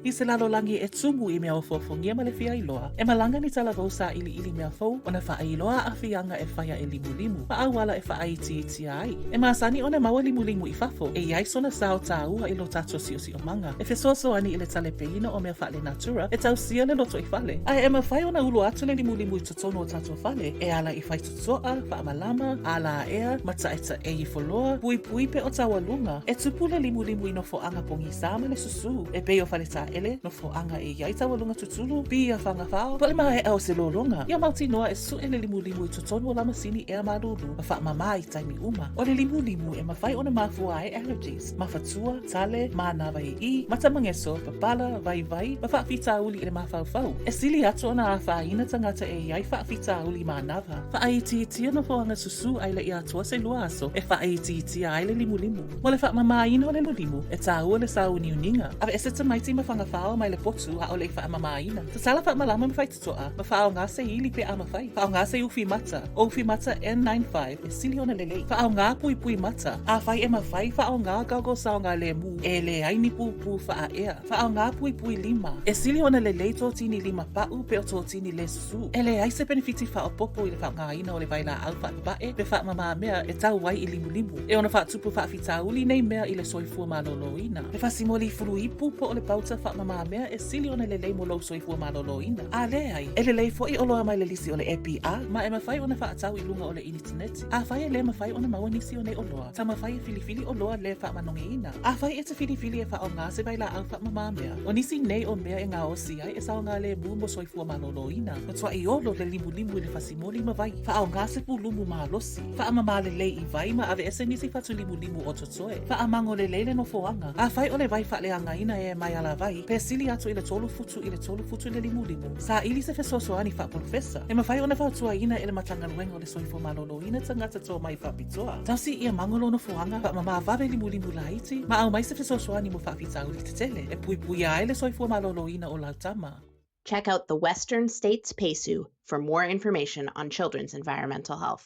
I se lalolagi e tumu I mea o fofongia ma le fia iloa. E malanga ni tala rosa ili mea fau, ona wha iloa a fianga e whaia e limulimu. Pa awala e wha iti ai. E masani ona maua limulimu I fafo. E iai sona sao taua I lo tatou siosiomaga. E fesoasoani I le talepeina o mea fale natura. E tau sia le loto I fale. Ai e mafai ona ulu atu le limulimu I totonu o tatou fale. E ala I fai tutoa, wha malama, ala ea, mata eta e I foloa, puipui pe o tawalunga. E tupu le limulimu I no foanga pongi sama le susu. E pe o fale ta ele, no foanga e iai tawalunga tutulu, bi a whanga whao. Pole maa e au se lolonga. Ia mauti noa e su e le limulimu I totonu o lamasini e amalulu. Ma wha mama I taimi uma. O le limulimu e mawhai ona mafua e allergies. Mafatua, tale, manava I, matamangeso, papala, vai, ma wha fita uli I le mafau. E sili atu ona a whaina tangata e iai wha fita uli manava. Wha iti no foanga susu ai le ia atua se lua aso. E wha iti ai le limulimu. Mo le wha mama ina o le limulimu e tāua le sau niuninga. Awe e se tamaiti ma whanga whao mai le potu a o le wha mama ina. Ta sala wha malama ma whai tutoa. Ma whao ngā se ili pe a mafai. Whao ngā se ufimata. O ufimata N95 e sili ona lelei. Whao ngā puipuimata. A whai e mafai whao ngā gaugo sao ngā le mu. E le aini pupu wha ea. Whao ngā puipui lima. E sili ona lelei tō tini lima pau pe o tō tini le susu. E le ai se benefiti whao popo I le whao ngā ina o le vaila au wha bae. Pe wha mama mea e tau wai I limulimu. E ona wha tupu wha fita uli nei mea I le Soifua Maloloina. Pe wha simoli fulu ipu po o le pauta wha mama mea e sili ona lelei mo lo Soifua Maloloina. A le ai. E lelei fo I oloa mai le Lisi o le EPA. Ma e mawhai ona wha atau I lunga o le internet. A whai e le mawhai ona maua nisi o ne oloa. Ta mawhai e filifili oloa le wha manonge ina. A whai e te filifili e wha o ngā se vaila au wha mama mea. O nisi nei o mea e ngā osi ai e sao ngā le mu mo Soifua Maloloina. Ma tua I olo le limulimu I le fasimoli ma vai. Wha o ngā se pulumu ma losi. Wha mama le lei I vai ma ave ese nisi fatu limulimu o totoe. Wha mango le leile no foanga. A whai o le vai wha le anga ina e mai ala vai. Pe sili atu I le tolu futu le limulimu. Sa ili se fesoasoani wha profesa. E ma whai o na Fautuaga e le matangaluenga o le Soifua Maloloina Tagata tō mai whapitoa. Tausi ia mangolo no foanga wha mama vave limulimu laiti. Ma au mai se fesoasoani mo whapita uli te tele. E puipuia ai le Soifua Maloloina o lautama. Check out the Western States PASU for more information on children's environmental health.